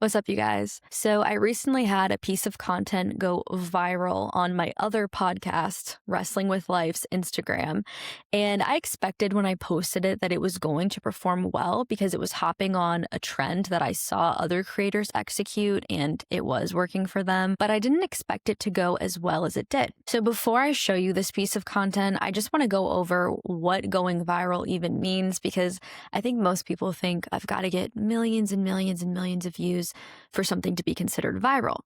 What's up, you guys? So, I recently had a piece of content go viral on my other podcast, Wrestling with Life's Instagram. And I expected when I posted it that it was going to perform well because it was hopping on a trend that I saw other creators execute and it was working for them. But I didn't expect it to go as well as it did. So, before I show you this piece of content, I just want to go over what going viral even means because I think most people think I've got to get millions and millions and millions of views for something to be considered viral.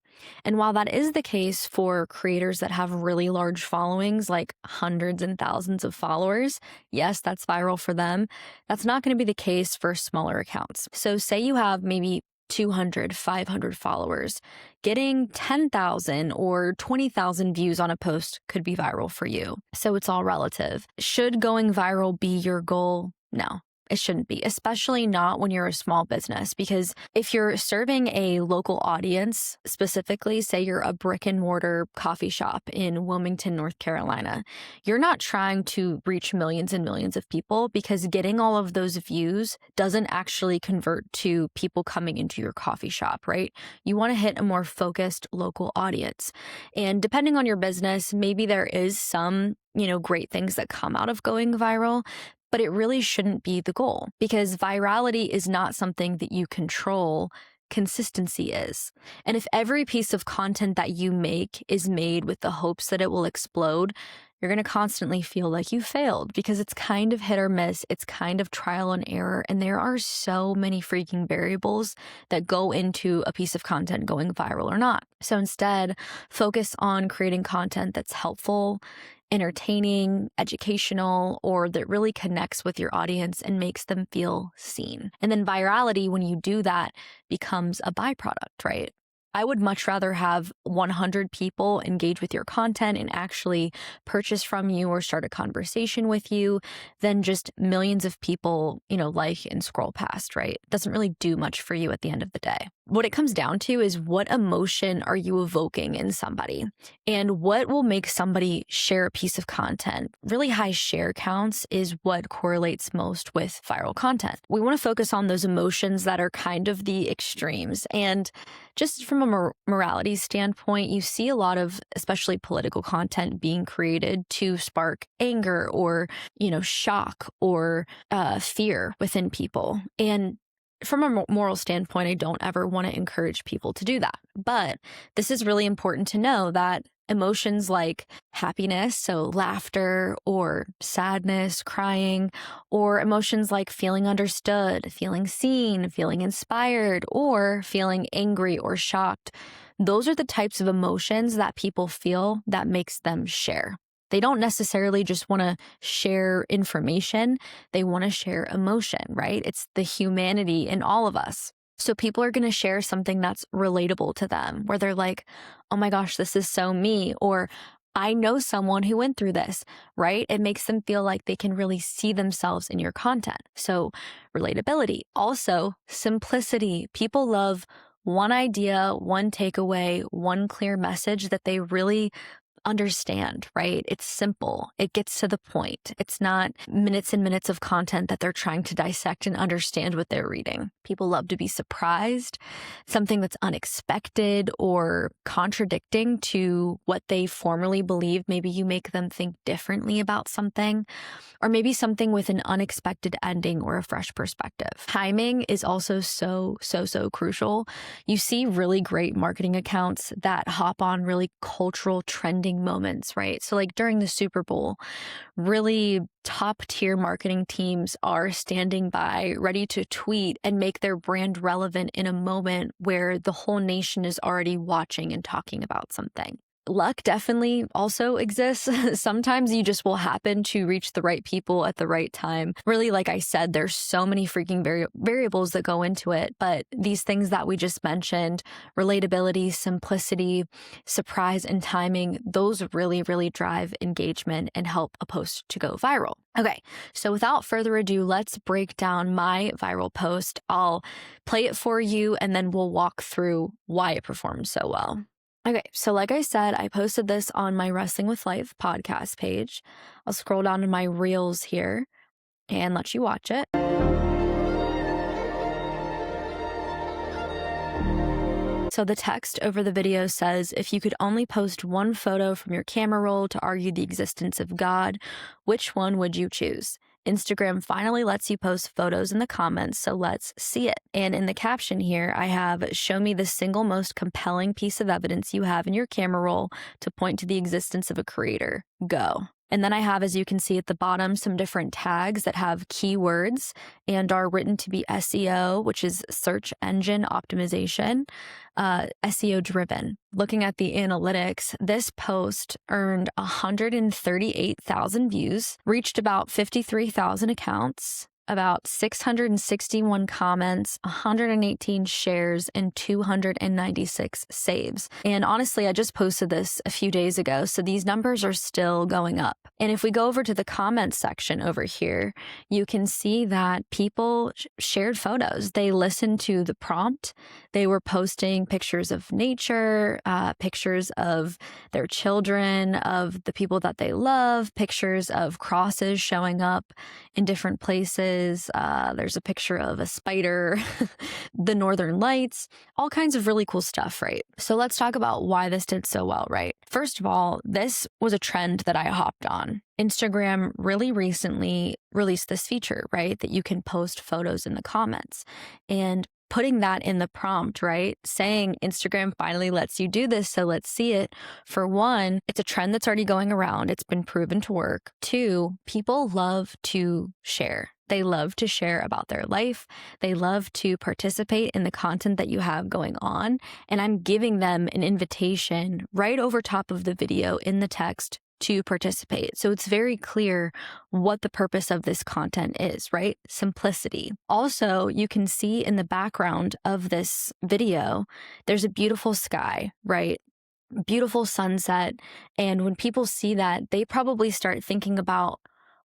And while that is the case for creators that have really large followings, like hundreds and thousands of followers, yes, that's viral for them. That's not going to be the case for smaller accounts. So say you have maybe 200, 500 followers, getting 10,000 or 20,000 views on a post could be viral for you. So it's all relative. Should going viral be your goal? No. It shouldn't be, especially not when you're a small business, because if you're serving a local audience, specifically, say you're a brick and mortar coffee shop in Wilmington, North Carolina, you're not trying to reach millions and millions of people because getting all of those views doesn't actually convert to people coming into your coffee shop, right? You want to hit a more focused local audience. And depending on your business, maybe there is some, great things that come out of going viral. But it really shouldn't be the goal because virality is not something that you control. Consistency is. And if every piece of content that you make is made with the hopes that it will explode, you're going to constantly feel like you failed because it's kind of hit or miss. It's kind of trial and error. And there are so many freaking variables that go into a piece of content going viral or not. So instead, focus on creating content that's helpful, entertaining, educational, or that really connects with your audience and makes them feel seen. And then virality, when you do that, becomes a byproduct, right? I would much rather have 100 people engage with your content and actually purchase from you or start a conversation with you than just millions of people, like and scroll past, right? It doesn't really do much for you at the end of the day. What it comes down to is what emotion are you evoking in somebody and what will make somebody share a piece of content. Really high share counts is what correlates most with viral content. We want to focus on those emotions that are kind of the extremes. And just from a morality standpoint, you see a lot of, especially political content being created to spark anger or, shock or fear within people. And from a moral standpoint, I don't ever want to encourage people to do that. But this is really important to know that emotions like happiness, so laughter or sadness, crying, or emotions like feeling understood, feeling seen, feeling inspired, or feeling angry or shocked, those are the types of emotions that people feel that makes them share. They don't necessarily just want to share information. They want to share emotion, right? It's the humanity in all of us. So people are going to share something that's relatable to them, where they're like, oh my gosh, this is so me, or I know someone who went through this, right? It makes them feel like they can really see themselves in your content. So relatability. Also, simplicity. People love one idea, one takeaway, one clear message that they really understand, right? It's simple. It gets to the point. It's not minutes and minutes of content that they're trying to dissect and understand what they're reading. People love to be surprised, something that's unexpected or contradicting to what they formerly believed. Maybe you make them think differently about something, or maybe something with an unexpected ending or a fresh perspective. Timing is also so crucial. You see really great marketing accounts that hop on really cultural trending moments, right? So like during the Super Bowl, really top tier marketing teams are standing by, ready to tweet and make their brand relevant in a moment where the whole nation is already watching and talking about something. Luck definitely also exists. Sometimes you just will happen to reach the right people at the right time. Really, like I said, there's so many freaking variables that go into it. But these things that we just mentioned, relatability, simplicity, surprise, and timing, those really drive engagement and help a post to go viral. Okay, so without further ado, let's break down my viral post. I'll play it for you and then we'll walk through why it performed so well. Okay, so like I said, I posted this on my Wrestling with Life podcast page. I'll scroll down to my reels here and let you watch it. So the text over the video says, if you could only post one photo from your camera roll to argue the existence of God, which one would you choose? Instagram finally lets you post photos in the comments, so let's see it. And in the caption here, I have, show me the single most compelling piece of evidence you have in your camera roll to point to the existence of a creator. Go. And then I have, as you can see at the bottom, some different tags that have keywords and are written to be SEO, which is search engine optimization, SEO driven. Looking at the analytics, this post earned 138,000 views, reached about 53,000 accounts, about 661 comments, 118 shares, and 296 saves. And honestly, I just posted this a few days ago, so these numbers are still going up. And if we go over to the comments section over here, you can see that people shared photos. They listened to the prompt. They were posting pictures of nature, pictures of their children, of the people that they love, pictures of crosses showing up in different places. There's a picture of a spider, the northern lights, all kinds of really cool stuff, right? So let's talk about why this did so well, right? First of all, this was a trend that I hopped on. Instagram really recently released this feature, right? That you can post photos in the comments. And putting that in the prompt, right? Saying Instagram finally lets you do this, so let's see it. For one, it's a trend that's already going around. It's been proven to work. Two, people love to share. They love to share about their life. They love to participate in the content that you have going on. And I'm giving them an invitation right over top of the video in the text to participate. So it's very clear what the purpose of this content is, right? Simplicity. Also, you can see in the background of this video, there's a beautiful sky, right? Beautiful sunset. And when people see that, they probably start thinking about,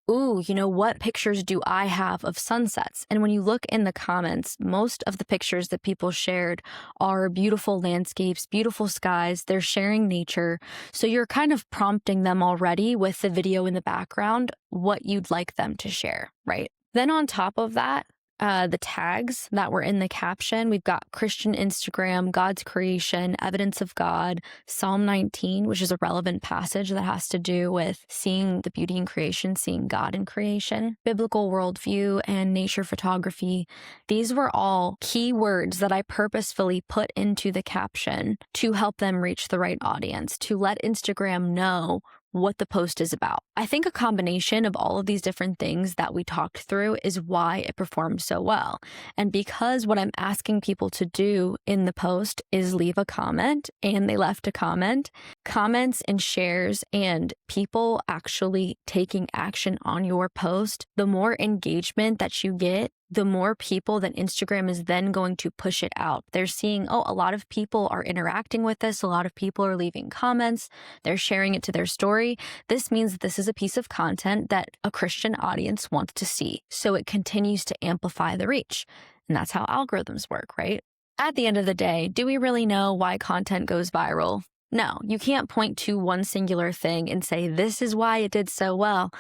ooh, what pictures do I have of sunsets? And when you look in the comments, most of the pictures that people shared are beautiful landscapes, beautiful skies. They're sharing nature. So you're kind of prompting them already with the video in the background, what you'd like them to share, right? Then on top of that, the tags that were in the caption, we've got Christian Instagram, God's creation, evidence of God, Psalm 19, which is a relevant passage that has to do with seeing the beauty in creation, seeing God in creation, biblical worldview, and nature photography. These were all keywords that I purposefully put into the caption to help them reach the right audience, to let Instagram know what the post is about. I think a combination of all of these different things that we talked through is why it performed so well. And because what I'm asking people to do in the post is leave a comment, and they left a comment, comments and shares and people actually taking action on your post, the more engagement that you get, the more people that Instagram is then going to push it out. They're seeing, oh, a lot of people are interacting with this. A lot of people are leaving comments. They're sharing it to their story. This means that this is a piece of content that a Christian audience wants to see. So it continues to amplify the reach. And that's how algorithms work, right? At the end of the day, do we really know why content goes viral? No, you can't point to one singular thing and say, this is why it did so well.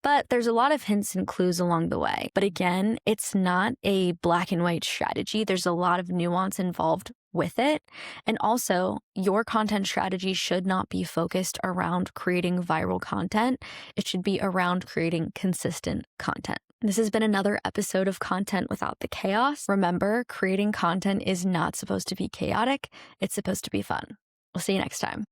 But there's a lot of hints and clues along the way. But again, it's not a black and white strategy. There's a lot of nuance involved with it. And also, your content strategy should not be focused around creating viral content. It should be around creating consistent content. This has been another episode of Content Without the Chaos. Remember, creating content is not supposed to be chaotic. It's supposed to be fun. We'll see you next time.